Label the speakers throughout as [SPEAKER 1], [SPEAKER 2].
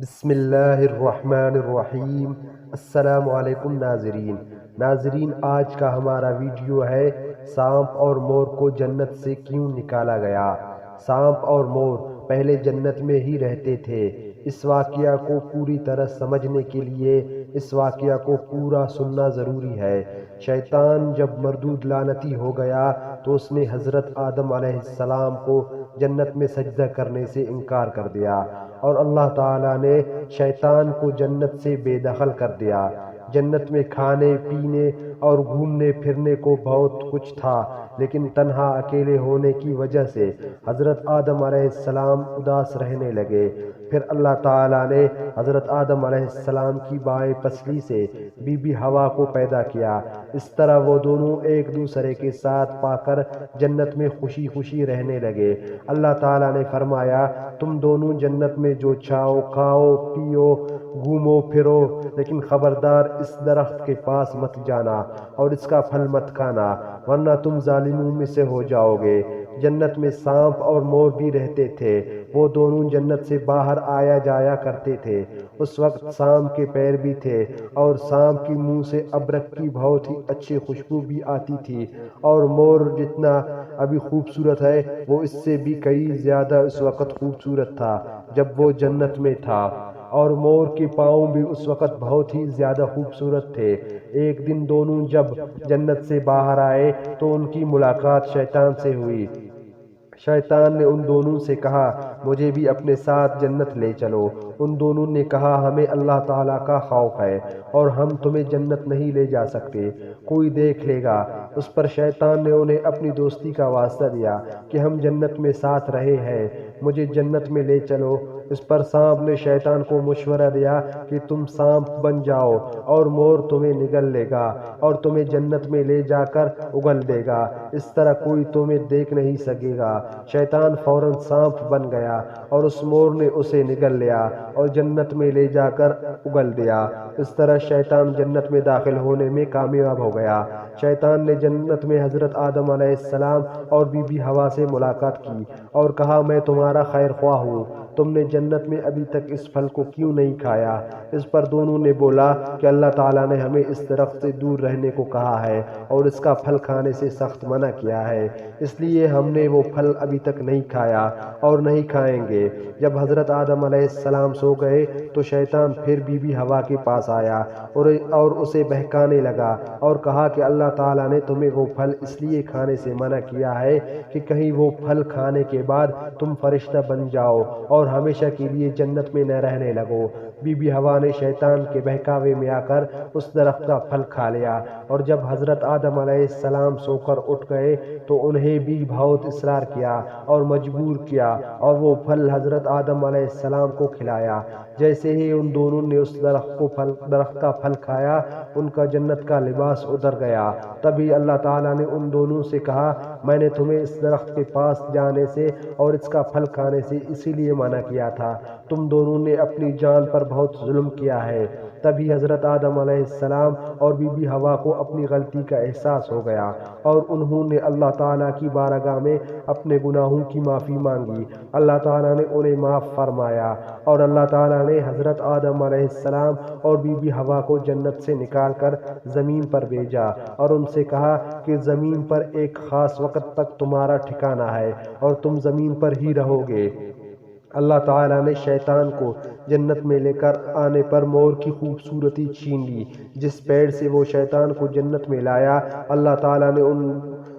[SPEAKER 1] بسم اللہ الرحمن الرحیم۔ السلام علیکم ناظرین، آج کا ہمارا ویڈیو ہے سانپ اور مور کو جنت سے کیوں نکالا گیا۔ سانپ اور مور پہلے جنت میں ہی رہتے تھے۔ اس واقعہ کو پوری طرح سمجھنے کے لیے اس واقعہ کو پورا سننا ضروری ہے۔ شیطان جب مردود لعنتی ہو گیا تو اس نے حضرت آدم علیہ السلام کو جنت میں سجدہ کرنے سے انکار کر دیا، اور اللہ تعالیٰ نے شیطان کو جنت سے بے دخل کر دیا۔ جنت میں کھانے پینے اور گھومنے پھرنے کو بہت کچھ تھا، لیکن تنہا اکیلے ہونے کی وجہ سے حضرت آدم علیہ السلام اداس رہنے لگے۔ پھر اللہ تعالیٰ نے حضرت آدم علیہ السلام کی بائیں پسلی سے بی بی حوا کو پیدا کیا۔ اس طرح وہ دونوں ایک دوسرے کے ساتھ پا کر جنت میں خوشی خوشی رہنے لگے۔ اللہ تعالیٰ نے فرمایا، تم دونوں جنت میں جو چاہو کھاؤ پیو گھومو پھرو، لیکن خبردار اس درخت کے پاس مت جانا اور اس کا پھل مت کھانا، ورنہ تم ظالموں میں سے ہو جاؤ گے۔ جنت میں سانپ اور مور بھی رہتے تھے۔ وہ دونوں جنت سے باہر آیا جایا کرتے تھے۔ اس وقت سانپ کے پیر بھی تھے، اور سانپ کے منہ سے ابرک کی بہت ہی اچھی خوشبو بھی آتی تھی، اور مور جتنا ابھی خوبصورت ہے وہ اس سے بھی کئی زیادہ اس وقت خوبصورت تھا جب وہ جنت میں تھا، اور مور کے پاؤں بھی اس وقت بہت ہی زیادہ خوبصورت تھے۔ ایک دن دونوں جب جنت سے باہر آئے تو ان کی ملاقات شیطان سے ہوئی۔ شیطان نے ان دونوں سے کہا، مجھے بھی اپنے ساتھ جنت لے چلو۔ ان دونوں نے کہا، ہمیں اللہ تعالیٰ کا خوف ہے اور ہم تمہیں جنت نہیں لے جا سکتے، کوئی دیکھ لے گا۔ اس پر شیطان نے انہیں اپنی دوستی کا واسطہ دیا کہ ہم جنت میں ساتھ رہے ہیں، مجھے جنت میں لے چلو۔ اس پر سانپ نے شیطان کو مشورہ دیا کہ تم سانپ بن جاؤ اور مور تمہیں نگل لے گا اور تمہیں جنت میں لے جا کر اگل دے گا، اس طرح کوئی تمہیں دیکھ نہیں سکے گا۔ شیطان فوراً سانپ بن گیا اور اس مور نے اسے نگل لیا اور جنت میں لے جا کر اگل دیا۔ اس طرح شیطان جنت میں داخل ہونے میں کامیاب ہو گیا۔ شیطان نے جنت میں حضرت آدم علیہ السلام اور بی بی حوا سے ملاقات کی اور کہا، میں تمہارا خیر خواہ ہوں، تم نے جنت میں ابھی تک اس پھل کو کیوں نہیں کھایا؟ اس پر دونوں نے بولا کہ اللہ تعالیٰ نے ہمیں اس درخت سے دور رہنے کو کہا ہے اور اس کا پھل کھانے سے سخت منع کیا ہے، اس لیے ہم نے وہ پھل ابھی تک نہیں کھایا اور نہیں کھائیں گے۔ جب حضرت آدم علیہ السلام سو گئے تو شیطان پھر بی بی حوا کے پاس آیا اور اسے بہکانے لگا اور کہا کہ اللہ تعالیٰ نے تمہیں وہ پھل اس لیے کھانے سے منع کیا ہے کہ کہیں وہ پھل کھانے کے بعد تم فرشتہ بن جاؤ اور ہمیشہ کے لیے جنت میں نہ رہنے لگو۔ بی بی حوا نے شیطان کے بہکاوے میں آ کر اس درخت کا پھل کھا لیا، اور جب حضرت آدم علیہ السلام سو کر اٹھ گئے تو انہیں بھی بہت اصرار کیا اور مجبور کیا، اور وہ پھل حضرت آدم علیہ السلام کو کھلایا۔ جیسے ہی ان دونوں نے اس درخت کا پھل کھایا، ان کا جنت کا لباس اتر گیا۔ تبھی اللہ تعالیٰ نے ان دونوں سے کہا، میں نے تمہیں اس درخت کے پاس جانے سے اور اس کا پھل کھانے سے اسی لیے منع کیا تھا، تم دونوں نے اپنی جان پر بہت ظلم کیا ہے۔ تبھی حضرت آدم علیہ السلام اور بی بی حوا کو اپنی غلطی کا احساس ہو گیا، اور انہوں نے اللہ تعالیٰ کی بارگاہ میں اپنے گناہوں کی معافی مانگی۔ اللہ تعالیٰ نے انہیں معاف فرمایا، اور اللہ تعالیٰ نے حضرت آدم علیہ السلام اور بی بی حوا کو جنت سے نکال کر زمین پر بھیجا اور ان سے کہا کہ زمین پر ایک خاص وقت تک تمہارا ٹھکانہ ہے اور تم زمین پر ہی رہو گے۔ اللہ تعالیٰ نے شیطان کو جنت میں لے کر آنے پر مور کی خوبصورتی چھین لی۔ جس پیڑ سے وہ شیطان کو جنت میں لایا، اللہ تعالیٰ نے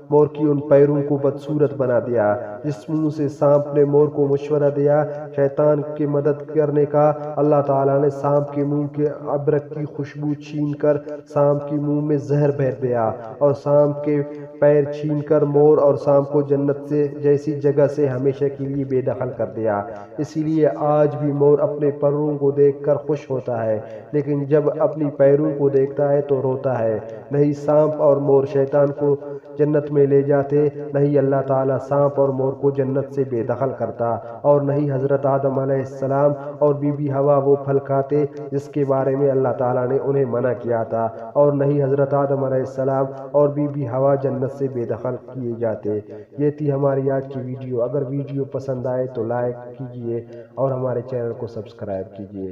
[SPEAKER 1] مور کی ان پیروں کو بدصورت بنا دیا۔ جس منہ سے سانپ نے مور کو مشورہ دیا شیطان کی مدد کرنے کا، اللہ تعالیٰ نے سانپ کے منہ کے ابرک کی خوشبو چھین کر سانپ کے منہ میں زہر بھر دیا، اور سانپ کے پیر چھین کر مور اور سانپ کو جنت سے جیسی جگہ سے ہمیشہ کے لیے بے دخل کر دیا۔ اسی لیے آج بھی مور اپنے پروں کو دیکھ کر خوش ہوتا ہے، لیکن جب اپنی پیروں کو دیکھتا ہے تو روتا ہے۔ نہیں، سانپ اور مور شیطان کو جنت میں میں لے جاتے، نہیں اللہ تعالیٰ سانپ اور مور کو جنت سے بے دخل کرتا، اور نہیں حضرت آدم علیہ السلام اور بی بی ہوا وہ پھل کھاتے جس کے بارے میں اللہ تعالیٰ نے انہیں منع کیا تھا، اور نہیں حضرت آدم علیہ السلام اور بی بی ہوا جنت سے بے دخل کیے جاتے۔ یہ تھی ہماری آج کی ویڈیو۔ اگر ویڈیو پسند آئے تو لائک کیجئے اور ہمارے چینل کو سبسکرائب کیجئے۔